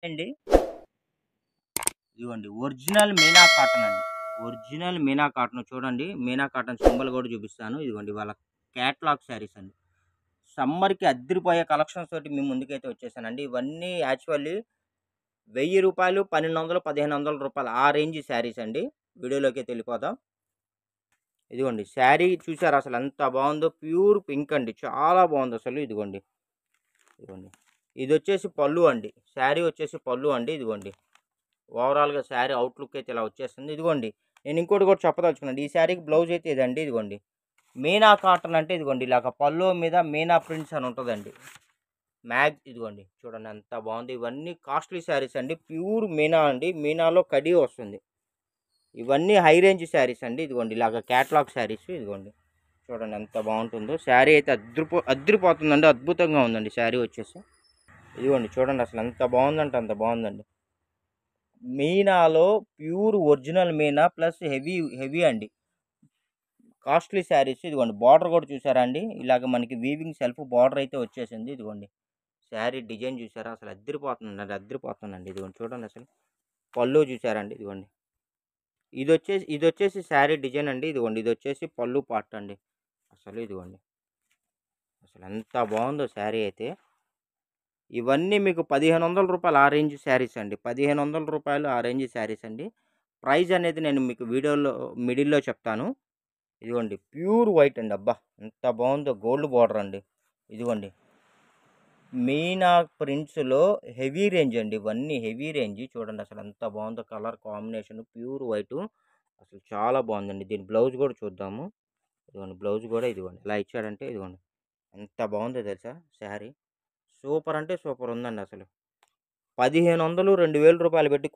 అండి. ఇదిగోండి original Meena cotton అండి. ఒరిజినల్ మీనా కాటన్ చూడండి. మీనా కాటన్ సింబల్ కూడా చూపిస్తాను. ఇదిగోండి వాళ్ళ క్యాటలాగ్ శారీస్ అండి. సమ్మర్‌కి అద్దిరిపోయే కలెక్షన్స్ తోటి మీ ముందుకైతే వచ్చేసానండి. ఇవన్నీ యాక్చువల్లీ రూ. 1000, 1200, రూ. 1500 ఆ రేంజ్ శారీస్ అండి. వీడియోలోకైతే వెళ్ళిపోదాం. ఇదిగోండి శారీ చూసారా అసలు ఎంత బాగుందో, ప్యూర్ పింక్ అండి. చాలా బాగుంది అసలు. ఇదిగోండి ఇదిగోండి ఇది వచ్చేసి పళ్ళు అండి. శారీ వచ్చేసి పళ్ళు అండి. ఇదిగోండి ఓవరాల్‌గా శారీ అవుట్‌లుక్ అయితే ఇలా వచ్చేస్తుంది. ఇదిగోండి నేను ఇంకోటి కూడా చెప్పదలుచుకున్నాను. ఈ శారీకి బ్లౌజ్ అయితే ఇదండి. ఇదిగోండి మీనా కాటన్ అంటే ఇదిగోండి ఇలాగ పళ్ళు మీద మీనా ప్రింట్స్ అని ఉంటుందండి. ఇదిగోండి చూడండి ఎంత బాగుంది. ఇవన్నీ కాస్ట్లీ శారీస్ అండి. ప్యూర్ మీనా అండి. మీనాలో కడి వస్తుంది. ఇవన్నీ హై రేంజ్ శారీస్ అండి. ఇదిగోండి ఇలాగ క్యాటలాగ్ శారీస్. ఇదిగోండి చూడండి ఎంత బాగుంటుందో. శారీ అయితే అద్దరిపోతుందండి. అద్భుతంగా ఉందండి శారీ వచ్చేసి. ఇదిగోండి చూడండి అసలు ఎంత బాగుందంటే అంత బాగుందండి. మీనాలో pure original Meena plus heavy heavy అండి. కాస్ట్లీ శారీస్. ఇదిగోండి బార్డర్ కూడా చూసారా అండి. ఇలాగ మనకి వీవింగ్ సెల్ఫ్ బార్డర్ అయితే వచ్చేసింది. ఇదిగోండి శారీ డిజైన్ చూసారా అసలు అద్దరిపోతుందండి. అద్దరిపోతుందండి. ఇదిగోండి చూడండి అసలు పళ్ళు చూసారండి. ఇదిగోండి ఇది వచ్చేసి శారీ డిజైన్ అండి. ఇదిగోండి ఇది వచ్చేసి పళ్ళు పార్ట్ అండి. అసలు ఇదిగోండి అసలు ఎంత బాగుందో శారీ అయితే. ఇవన్నీ మీకు రూ. 1500 ఆ రేంజ్ శారీస్ అండి. రూ. 1500 ఆ రేంజ్ శారీస్ అండి. ప్రైస్ అనేది నేను మీకు వీడియోలో మిడిల్‌లో చెప్తాను. ఇదిగోండి ప్యూర్ వైట్ అండి. అబ్బా! ఎంత బాగుందో గోల్డ్ బార్డర్ అండి. ఇదిగోండి మీనా ప్రింట్స్‌లో హెవీ రేంజ్ అండి. ఇవన్నీ హెవీ రేంజ్. చూడండి అసలు ఎంత బాగుందో కలర్ కాంబినేషన్ ప్యూర్ వైటు. అసలు చాలా బాగుందండి. దీని బ్లౌజ్ కూడా చూద్దాము. ఇదిగోండి బ్లౌజ్ కూడా ఇదిగోండి ఇలా ఇచ్చాడంటే ఇదిగోండి ఎంత బాగుందో తెలుసా శారీ. సూపర్ అంటే సూపర్ ఉందండి అసలు. 1500, రూ. 2000 పెట్టి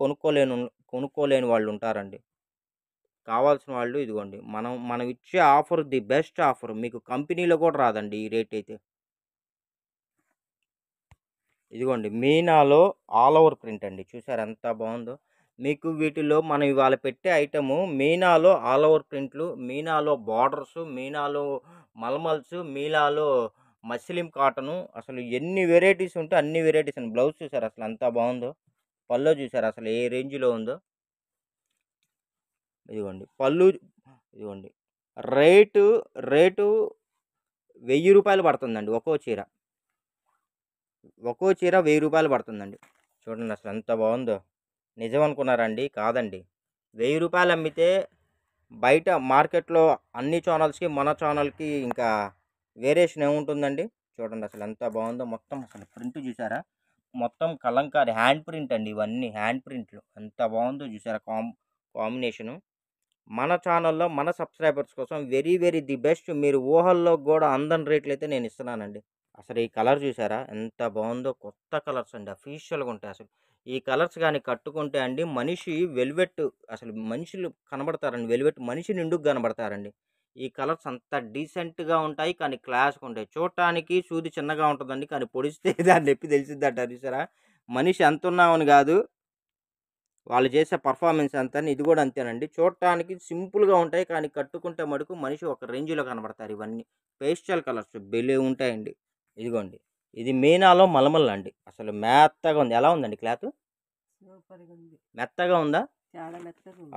కొనుక్కోలేని వాళ్ళు ఉంటారండి. కావాల్సిన వాళ్ళు ఇదిగోండి మనం ఇచ్చే ఆఫర్ ది బెస్ట్ ఆఫర్. మీకు కంపెనీలో కూడా రాదండి ఈ రేట్ అయితే. ఇదిగోండి మీనాలో ఆల్ ఓవర్ ప్రింట్ అండి. చూసారా ఎంత బాగుందో. మీకు వీటిలో మనం ఇవాళ పెట్టే ఐటము మీనాలో ఆల్ ఓవర్ ప్రింట్లు, మీనాలో బార్డర్స్, మీనాలో మల్మల్స్, మీనాలో మస్లిం కాటను. అసలు ఎన్ని వెరైటీస్ ఉంటే అన్ని వెరైటీస్ అండి. బ్లౌజ్ చూసారా అసలు ఎంత బాగుందో. పళ్ళు చూసారా అసలు ఏ రేంజ్‌లో ఉందో. ఇదిగోండి పళ్ళు ఇదిగోండి రేటు రేటు రూ. 1000 పడుతుందండి ఒక్కో చీర. ఒక్కో చీర రూ. 1000 పడుతుందండి. చూడండి అసలు ఎంత బాగుందో. నిజం అనుకున్నారండి? కాదండి. రూ. 1000 అమ్మితే బయట మార్కెట్‌లో అన్ని ఛానల్స్‌కి మన ఛానల్‌కి ఇంకా వేరియేషన్ ఏముంటుందండి? చూడండి అసలు ఎంత బాగుందో. మొత్తం అసలు ప్రింట్ చూసారా? మొత్తం కలంకారీ హ్యాండ్ ప్రింట్ అండి. ఇవన్నీ హ్యాండ్ ప్రింట్లు. ఎంత బాగుందో చూసారా కాంబినేషను. మన ఛానల్‌లో మన సబ్స్క్రైబర్స్ కోసం వెరీ వెరీ ది బెస్ట్. మీరు ఊహల్లో కూడా అందని రేట్లయితే నేను ఇస్తున్నానండి. అసలు ఈ కలర్ చూసారా ఎంత బాగుందో. కొత్త కలర్స్ అండి. అఫీషియల్‌గా ఉంటాయి అసలు. ఈ కలర్స్ గాని కట్టుకుంటే అండి మనిషి వెల్వెట్ అసలు మనుషులు కనబడతారండి. వెల్వెట్ మనిషి నిండుగా కనబడతారండి. ఈ కలర్స్ అంత డీసెంట్‌గా ఉంటాయి. కానీ క్లాస్‌గా ఉంటాయి. చూడటానికి సూది చిన్నగా ఉంటదండి. కానీ పొడిస్తే దాని నొప్పి తెలిసిద్దంటారు చూసారా? మనిషి ఎంతున్నామని కాదు, వాళ్ళు చేసే పర్ఫార్మెన్స్ ఎంత అని ఇది కూడా అంతేనండి. చూడటానికి సింపుల్‌గా ఉంటాయి. కానీ కట్టుకుంటే మటుకు మనిషి ఒక రేంజ్‌లో కనబడతారు ఇవన్నీ. పేస్టల్ కలర్స్ భలే ఉంటాయండి. ఇదిగోండి ఇది మీనాలో మలమల్ అండి. అసలు మెత్తగా ఉంది. ఎలా ఉందండి క్లాత్? మెత్తగా ఉందా?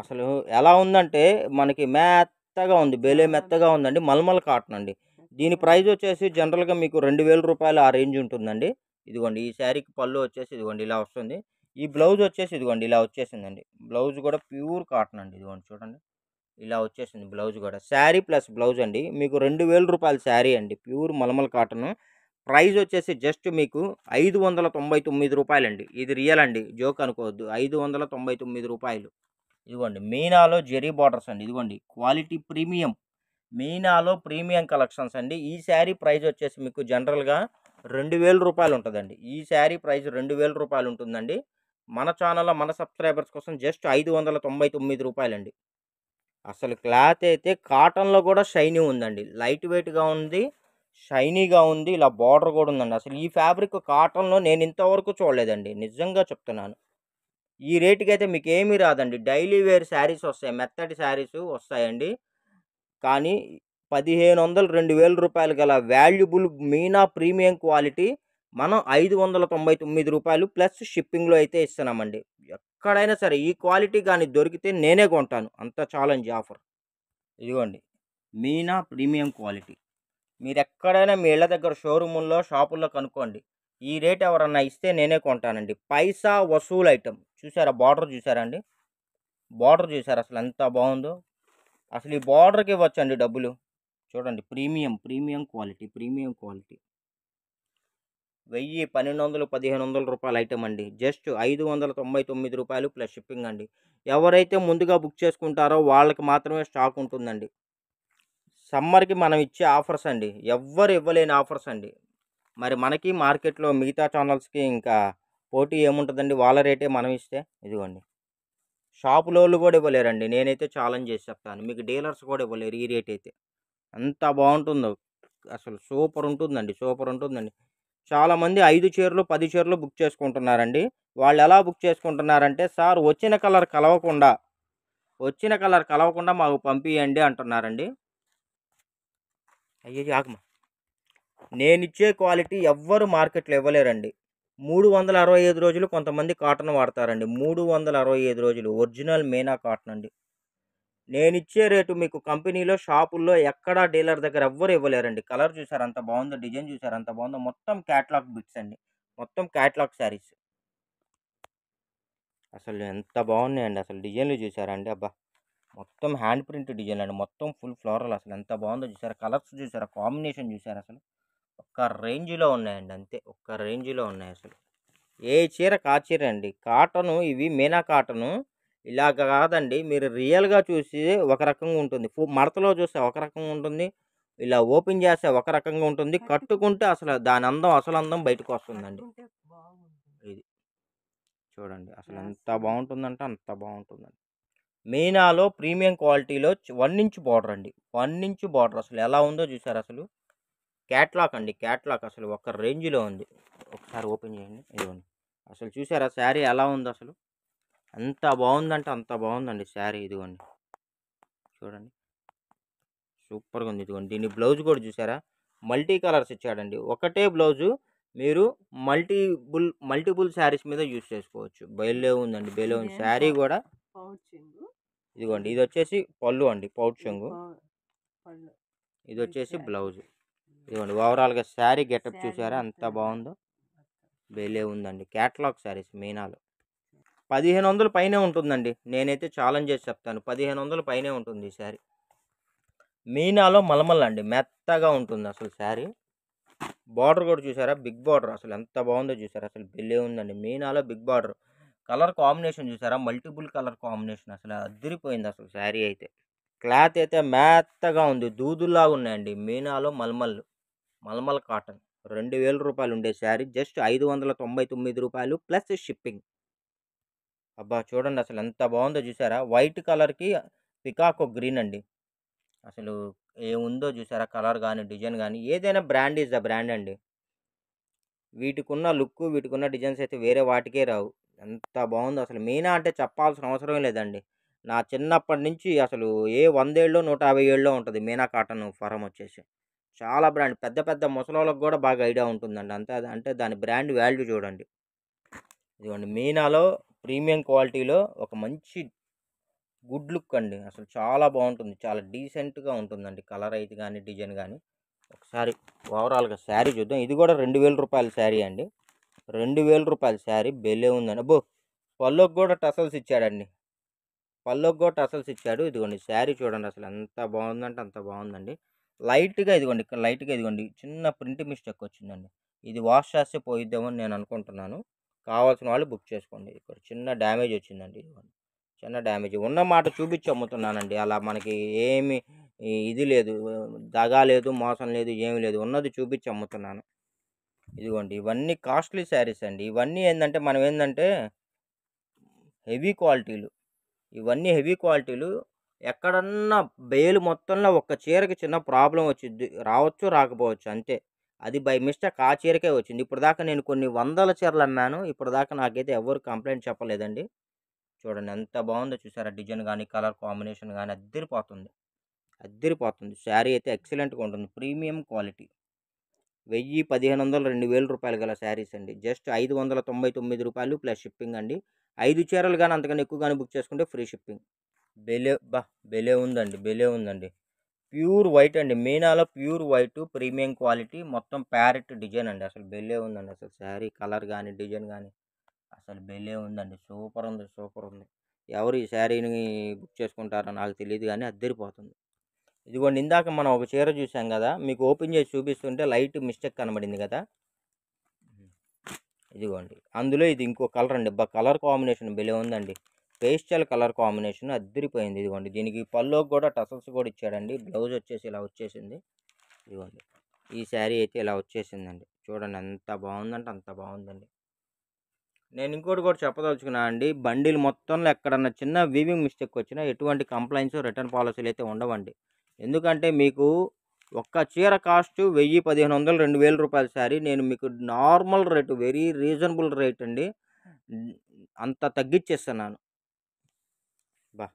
అసలు ఎలా ఉందంటే మనకి మెత్తగా ఉంది. భలే మెత్తగా ఉందండి. మల్మల్ కాటన్ అండి. దీని ప్రైస్ వచ్చేసి జనరల్‌గా మీకు రూ. 2000 ఆ రేంజ్ ఉంటుందండి. ఇదిగోండి ఈ శారీకి పళ్ళు వచ్చేసి ఇదిగోండి ఇలా వస్తుంది. ఈ బ్లౌజ్ వచ్చేసి ఇదిగోండి ఇలా వచ్చేసిందండి. బ్లౌజ్ కూడా ప్యూర్ కాటన్ అండి. ఇదిగోండి చూడండి. ఇలా వచ్చేసింది బ్లౌజ్ కూడా. శారీ ప్లస్ బ్లౌజ్ అండి. మీకు రూ. 2000 శారీ అండి. Pure mulmul cotton. ప్రైస్ వచ్చేసి జస్ట్ మీకు రూ. 599 అండి. ఇది రియల్ అండి. జోక్ అనుకోవద్దు. రూ. 599. ఇదిగోండి మీనాలో జెరీ బార్డర్స్ అండి. ఇదిగోండి క్వాలిటీ ప్రీమియం. మీనాలో ప్రీమియం కలెక్షన్స్ అండి. ఈ శారీ ప్రైస్ వచ్చేసి మీకు జనరల్‌గా రూ. 2000 ఉంటదండి. ఈ శారీ ప్రైస్ రూ. 2000 ఉంటుందండి. మన ఛానల్‌లో మన సబ్స్క్రైబర్స్ కోసం జస్ట్ రూ. 599 అండి. అసలు క్లాత్ అయితే కాటన్‌లో కూడా షైనీ ఉందండి. లైట్ వెయిట్‌గా ఉంది. షైనీగా ఉంది. ఇలా బార్డర్ కూడా ఉందండి. అసలు ఈ ఫ్యాబ్రిక్ కాటన్‌లో నేను ఇంతవరకు చూడలేదండి. నిజంగా చెప్తున్నాను. ఈ రేట్‌కైతే మీకేమీ రాదండి. డైలీ వేర్ శారీస్ వస్తాయి. మెత్తటి శారీస్ వస్తాయండి. కానీ 1500, రూ. 2000 గల వాల్యుబుల్ మీనా ప్రీమియం క్వాలిటీ మనం రూ. 599 ప్లస్ షిప్పింగ్‌లో అయితే ఇస్తున్నామండి. ఎక్కడైనా సరే ఈ క్వాలిటీ గాని దొరికితే నేనే కొంటాను. అంత ఛాలెంజ్ ఆఫర్. ఇదిగోండి. Meena premium quality. మీరెక్కడైనా మీ ఇళ్ళ దగ్గర షోరూముల్లో, షాపుల్లో కనుక్కోండి. ఈ రేట్ ఎవరన్నా ఇస్తే నేనే కొంటానండి. పైసా వసూలు ఐటెమ్. చూసారా బోర్డర్ చూసారా అండి? బోర్డర్ చూసారా అసలు ఎంత బావుందో? అసలు ఈ బోర్డర్‌కి ఇవ్వచ్చండి డబ్బులు. చూడండి ప్రీమియం క్వాలిటీ, ప్రీమియం క్వాలిటీ. 1000, 1200, రూ. 1500 ఐటెమ్ అండి. జస్ట్ రూ. 599 ప్లస్ షిప్పింగ్ అండి. ఎవరైతే ముందుగా బుక్ చేసుకుంటారో వాళ్ళకి మాత్రమే స్టాక్ ఉంటుందండి. సమ్మర్‌కి మనం ఇచ్చే ఆఫర్స్ అండి. ఎవ్వరు ఇవ్వలేని ఆఫర్స్ అండి. మరి మనకి మార్కెట్‌లో మిగతా ఛానల్స్‌కి ఇంకా పోటీ ఏముంటదండి? వాళ్ళ రేటే మనం ఇస్తే. ఇదిగోండి. షాపులోళ్ళు గూడా ఇవ్వలేరండి. నేనైతే ఛాలెంజ్ చేసి చెప్తాను. మీకు డీలర్స్ కూడా ఇవ్వలేరు ఈ రేట్ అయితే. ఎంత బావుంటుందో. అసలు సూపర్ ఉంటుందండి. సూపర్ ఉంటుందండి. చాలామంది 5 చీరలు, 10 చీరలు బుక్ చేసుకుంటున్నారండి. వాళ్ళెలా బుక్ చేసుకుంటున్నారంటే, "సార్ వచ్చిన కలర్ కలవకుండా మాకు పంపియండి" అంటున్నారండి. అయ్యయ్యో! ఆగమా. నేనిచ్చే క్వాలిటీ ఎవ్వరు మార్కెట్‌లో ఇవ్వలేరండి. 365 రోజులు కొంతమంది కాటన్ వాడతారండి. 365 రోజులు ఒరిజినల్ మీనా కాటన్ అండి. నేనిచ్చే రేటు మీకు కంపెనీలో, షాపుల్లో ఎక్కడా డీలర్ దగ్గర ఎవ్వరు ఇవ్వలేరండి. కలర్ చూసారా ఎంత బావుందో? డిజైన్ చూసారా ఎంత బావుందో? మొత్తం క్యాటలాగ్ బిట్స్ అండి. మొత్తం క్యాటలాగ్ శారీస్. అసలు ఎంత బావున్నాయండి. అసలు డిజైన్‌లు చూసారా అండి? అబ్బా! మొత్తం హ్యాండ్ ప్రింట్ డిజైన్‌లండి. మొత్తం ఫుల్ ఫ్లోరల్ అసలు ఎంత బావుందో చూసారా? కలర్స్ చూసారా? కాంబినేషన్ చూసారా అసలు? ఒక్క రేంజ్‌లో ఉన్నాయండి అంతే. ఒక్క రేంజ్‌లో ఉన్నాయసలు. ఏ చీరకు ఆ చీరే అండి. కాటను ఇవి మీనా కాటను ఇలాగ కాదండి. మీరు రియల్‌గా చూసి ఒక రకంగా ఉంటుంది. మడతలో చూస్తే ఒక రకంగా ఉంటుంది. ఇలా ఓపెన్ చేస్తే ఒక రకంగా ఉంటుంది. కట్టుకుంటే అసలు దాని అందం అసలు అందం బయటకొస్తుందండి. ఇది చూడండి. అసలు ఎంత బావుంటుందంటే అంత బావుంటుందండి. మీనాలో ప్రీమియం క్వాలిటీలో 1 ఇంచ్ బార్డర్ అండి. 1 ఇంచ్ బార్డర్ అసలు ఎలా ఉందో చూసారా అసలు? క్యాట్లాక్ అండి. క్యాట్లాక్ అసలు ఒక రేంజ్‌లో ఉంది. ఒకసారి ఓపెన్ చేయండి. ఇదిగోండి. అసలు చూసారా శారీ ఎలా ఉందసలు? అంత బావుందంటే అంత బావుందండి శారీ. ఇదిగోండి. చూడండి. సూపర్‌గా ఉంది. ఇదిగోండి. దీని బ్లౌజ్ కూడా చూసారా? మల్టీ కలర్స్ ఇచ్చాడండి. ఒకటే బ్లౌజు మీరు మల్టిపుల్ శారీస్ మీద యూజ్ చేసుకోవచ్చు. భలే ఉందండి. భలే ఉంది. శారీ కూడా ఇదిగోండి. ఇదొచ్చేసి పళ్ళు అండి. పౌచ్ చెంగు. ఇదొచ్చేసి బ్లౌజ్. ఇదిగోండి. ఓవరాల్‌గా శారీ గెటప్ చూసారా ఎంత బావుందో? భలే ఉందండి. క్యాటలాగ్ శారీస్ మీనాలో. 1500 పైనే ఉంటుందండి. నేనైతే ఛాలెంజ్ చేసి చెప్తాను. 1500 పైనే ఉంటుంది ఈ శారీ. మీనాలో మలమల్ అండి. మెత్తగా ఉంటుంది అసలు శారీ. బార్డర్ కూడా చూసారా? బిగ్ బార్డర్ అసలు ఎంత బావుందో చూసారా? అసలు భలే ఉందండి. మీనాలో బిగ్ బార్డర్. కలర్ కాంబినేషన్ చూసారా? మల్టిపుల్ కలర్ కాంబినేషన్ అసలు అద్దిరిపోయింది అసలు శారీ అయితే. క్లాత్ అయితే మెత్తగా ఉంది. దూదుల్లాగా ఉన్నాయండి. మీనాలో మల్మల్ కాటన్. రూ. 2000 ఉండే శారీ జస్ట్ రూ. 599 ప్లస్ షిప్పింగ్. అబ్బా! చూడండి అసలు ఎంత బావుందో చూసారా? వైట్ కలర్‌కి పికాకో గ్రీన్ అండి. అసలు ఏముందో చూసారా? కలర్ గాని, డిజైన్ గాని ఏదైనా బ్రాండ్ ఈస్ ద బ్రాండ్ అండి. వీటికున్న లుక్కు, వీటికున్న డిజైన్స్ అయితే వేరే వాటికే రావు. ఎంత బావుందో అసలు. మీనా అంటే చెప్పాల్సిన అవసరమే లేదండి. నా చిన్నప్పటి నుంచి అసలు ఏ 100 ఏళ్ళో, 150 ఏళ్ళో ఉంటది మీనా కాటన్ ఫారం వచ్చేసి. చాలా బ్రాండ్ పెద్ద పెద్ద ముసలోళ్ళకి గూడా బాగా ఐడియా ఉంటుందండి. అంతే అంటే దాని బ్రాండ్ వాల్యూ చూడండి. ఇదిగోండి మీనాలో ప్రీమియం క్వాలిటీలో ఒక మంచి గుడ్ లుక్ అండి. అసలు చాలా బావుంటుంది. చాలా డీసెంట్‌గా ఉంటుందండి. కలర్ అయితే గాని, డిజైన్ గాని. ఒకసారి ఓవరాల్‌గా శారీ చూద్దాం. ఇది కూడా రూ. 2000 శారీ అండి. రూ. 2000 శారీ భలే ఉందండి. అబ్బో! పళ్ళుకి కూడా టసల్స్ ఇచ్చాడండి. పళ్ళుకి కూడా టసల్స్ ఇచ్చాడు. ఇదిగోండి శారీ చూడండి అసలు ఎంత బావుందంటే అంత బావుందండి. లైట్‌గా ఇదిగోండి ఇక్కడ లైట్‌గా ఇదిగోండి చిన్న ప్రింట్ మిస్టేక్ వచ్చిందండి. ఇది వాష్ చేస్తే పోయిద్దేమో అని నేను అనుకుంటున్నాను. కావాల్సిన వాళ్ళు బుక్ చేసుకోండి. ఇక్కడ చిన్న డ్యామేజ్ వచ్చిందండి. ఇదిగోండి. చిన్న డ్యామేజ్. ఉన్న మాట చూపించి అమ్ముతున్నానండి. అలా మనకి ఏమి ఇది లేదు. దగా లేదు, మోసం లేదు, ఏమి లేదు. ఉన్నది చూపించి అమ్ముతున్నాను. ఇదిగోండి ఇవన్నీ కాస్ట్‌లీ శారీస్ అండి. ఇవన్నీ ఏందంటే మనం ఏందంటే హెవీ క్వాలిటీలు. ఇవన్నీ హెవీ క్వాలిటీలు. ఎక్కడన్నా బేలు మొత్తంలో ఒక్క చీరకి చిన్న ప్రాబ్లమ్ వచ్చిద్ది. రావచ్చు, రాకపోవచ్చు అంతే. అది బై మిస్టేక్ ఆ చీరకే వచ్చింది. ఇప్పటిదాకా నేను కొన్ని వందల చీరలు అమ్మాను. ఇప్పటిదాకా నాకైతే ఎవ్వరు కంప్లెయింట్ చెప్పలేదండి. చూడండి ఎంత బావుందో చూసారా? డిజైన్ గాని, కలర్ కాంబినేషన్ గాని అద్దిరిపోతుంది. అద్దిరిపోతుంది. శారీ అయితే ఎక్సలెంట్‌గా ఉంటుంది. Premium quality. 1000, 1500, 2000 రూపాయలు గల శారీస్ అండి. జస్ట్ రూ. 599 ప్లస్ షిప్పింగ్ అండి. 5 చీరలు గాని అంతకన్నా ఎక్కువ గాని బుక్ చేసుకుంటే ఫ్రీ షిప్పింగ్. భలే భలే ఉందండి. భలే ఉందండి. ప్యూర్ వైట్ అండి. మీనాలో ప్యూర్ వైట్ ప్రీమియం క్వాలిటీ మొత్తం ప్యారెట్ డిజైన్ అండి. అసలు భలే ఉందండి. అసలు శారీ కలర్ గాని, డిజైన్ గాని అసలు భలే ఉందండి. సూపర్ ఉంది. సూపర్ ఉంది. ఎవరు ఈ శారీని బుక్ చేసుకుంటారో నాకు తెలీదు గానీ అద్దరిపోతుంది. ఇదిగోండి ఇందాక మనం ఒక చీర చూసాం గదా! మీకు ఓపెన్ చేసి చూపిస్తుంటే లైట్ మిస్టేక్ కనబడింది గదా! ఇదిగోండి. అందులో ఇది ఇంకో కలర్ అండి. కలర్ కాంబినేషన్ భలే ఉందండి. పేస్టల్ కలర్ కాంబినేషన్ అద్దరిపోయింది. ఇదిగోండి దీనికి పల్లోకి కూడా టసల్స్ కూడా ఇచ్చాడండి. బ్లౌజ్ వచ్చేసి ఇలా వచ్చేసింది. ఇదిగోండి. ఈ శారీ అయితే ఇలా వచ్చేసిందండి. చూడండి ఎంత బాగుందంటే అంత బాగుందండి. నేను ఇంకోటి కూడా చెప్పదలుచుకున్నా అండి. బండిల్ మొత్తంలో ఎక్కడన్నా చిన్న వీవింగ్ మిస్టేక్ వచ్చినా ఎటువంటి కంప్లైంట్స్, రిటర్న్ పాలసీలు అయితే ఉండవండి. ఎందుకంటే మీకు ఒక్క చీర కాస్ట్ 1000, 1500, 2000 రూపాయల శారీ నేను మీకు normal rate very reasonable rate అండి. అంత తగ్గిచ్చేస్తున్నాను. బా!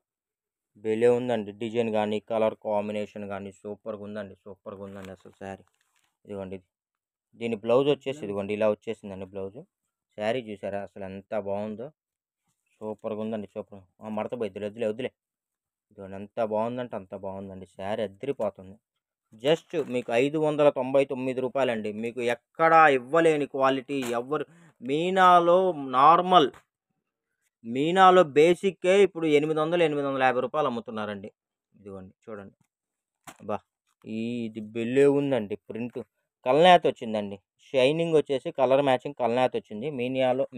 భలే ఉందండి. డిజైన్ గానీ, కలర్ కాంబినేషన్ గానీ సూపర్‌గా ఉందండి. సూపర్‌గా ఉందండి అసలు శారీ. ఇదిగోండి. దీని బ్లౌజ్ వచ్చేసి ఇదిగోండి ఇలా వచ్చేసిందండి బ్లౌజు. శారీ చూసారా అసలు ఎంత బాగుందో. సూపర్‌గా ఉందండి. సూపర్. మడత పోయిద్దిలే వద్దులే వద్దులే. ఇదిగోండి ఎంత బాగుందంటే అంత బాగుందండి. శారీ అద్దరిపోతుంది. జస్ట్ మీకు రూ. 599 మీకు ఎక్కడా ఇవ్వలేని క్వాలిటీ ఎవ్వరు మీనాలో నార్మల్ మీనాలో బేసిక్కే ఇప్పుడు 800, 850 రూపాయలు అమ్ముతున్నారండి. ఇదిగోండి చూడండి. అబ్బా! ఇది భలే ఉందండి ప్రింట్. కల్నేత వచ్చిందండి. షైనింగ్ వచ్చేసి కలర్ మ్యాచింగ్ కల్నేత వచ్చింది.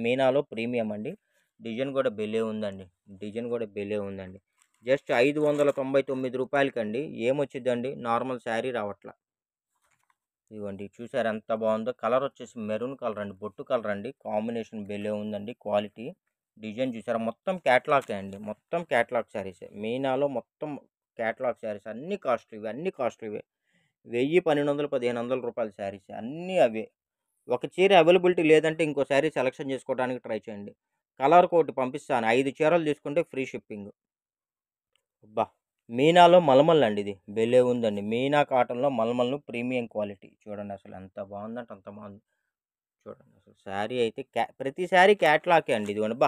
మీనాలో ప్రీమియం అండి. డిజైన్ కూడా భలే ఉందండి. డిజైన్ కూడా భలే ఉందండి. జస్ట్ రూ. 599 ఏమొచ్చిద్దండి నార్మల్ శారీ రావట్ల. ఇదిగోండి చూసారా ఎంత బాగుందో. కలర్ వచ్చేసి మెరూన్ కలర్ అండి. బొట్టు కలర్ అండి. కాంబినేషన్ భలే ఉందండి. క్వాలిటీ డిజైన్ చూసారా మొత్తం క్యాటలాగే అండి. మొత్తం క్యాటలాగ్ శారీసే. మీనాలో మొత్తం క్యాటలాగ్ శారీస్ అన్ని కాస్ట్లీవే. అన్ని కాస్ట్లీవే. 1000, 1200, 1500 రూపాయల శారీస్ అన్నీ అవే. ఒక చీర అవైలబిలిటీ లేదంటే ఇంకో శారీ సెలెక్షన్ చేసుకోవడానికి ట్రై చేయండి. కలర్ కోటి పంపిస్తాను. 5 చీరలు తీసుకుంటే ఫ్రీ షిప్పింగ్. అబ్బా! మీనాలో మల్మల్ అండి ఇది. భలే ఉందండి. మీనా కాటన్‌లో మల్మల్‌ను ప్రీమియం క్వాలిటీ. చూడండి అసలు ఎంత బాగుందంటే అంత బాగుంది. చూడండి అసలు శారీ అయితే ప్రతి శారీ క్యాటలాగే అండి. ఇదిగోండి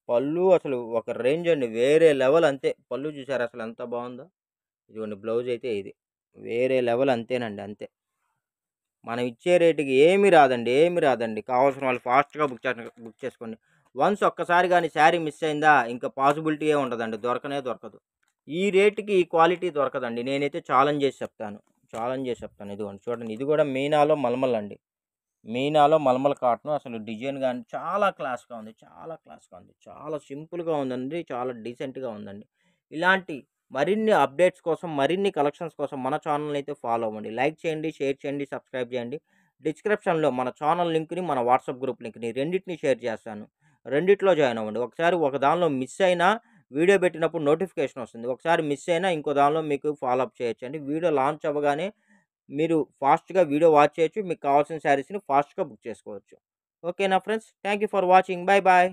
పళ్ళు అసలు ఒక రేంజ్ అండి. వేరే లెవెల్ అంతే. పళ్ళు చూసారా అసలు ఎంత బాగుందో. ఇదిగోండి బ్లౌజ్ అయితే ఇది. వేరే లెవెల్ అంతేనండి అంతే. మనం ఇచ్చే రేటుకి ఏమి రాదండి. ఏమి రాదండి. కావాల్సిన వాళ్ళు ఫాస్ట్‌గా బుక్ చేసుకోండి. వన్స్ ఒక్కసారి గాని శారీ మిస్ అయిందా ఇంక పాసిబిలిటీయే ఉండదండి. దొరకనే దొరకదు. ఈ రేట్‌కి ఈ క్వాలిటీ దొరకదండి. నేనైతే ఛాలెంజ్ చేసి చెప్తాను. ఛాలెంజ్ చేసి చెప్తాను. ఇదిగోండి చూడండి. ఇది కూడా మీనాలో మల్మల్ అండి. మీనాలో మల్మల్ కాటను అసలు డిజైన్ గాని చాలా క్లాస్‌గా ఉంది. చాలా క్లాస్‌గా ఉంది. చాలా సింపుల్‌గా ఉందండి. చాలా డీసెంట్‌గా ఉందండి. ఇలాంటి మరిన్ని అప్డేట్స్ కోసం, మరిన్ని కలెక్షన్స్ కోసం మన ఛానల్‌ని అయితే ఫాలో అవ్వండి. లైక్ చేయండి, షేర్ చేయండి, సబ్స్క్రైబ్ చేయండి. డిస్క్రిప్షన్‌లో మన ఛానల్ లింక్‌ని, మన వాట్సాప్ గ్రూప్ లింక్‌ని రెండిటిని షేర్ చేస్తాను. రెండిట్లో జాయిన్ అవ్వండి. ఒకసారి ఒక దానిలో మిస్ అయినా వీడియో పెట్టినప్పుడు నోటిఫికేషన్ వస్తుంది. ఒకసారి మిస్ అయినా ఇంకో దానిలో మీకు ఫాలో అప్ చేయొచ్చండి. వీడియో లాంచ్ అవ్వగానే మీరు ఫాస్ట్‌గా వీడియో వాచ్ చేయొచ్చు. మీకు కావాల్సిన శారీస్‌ని ఫాస్ట్‌గా బుక్ చేసుకోవచ్చు. ఓకేనా friends? Thank you for watching. By by.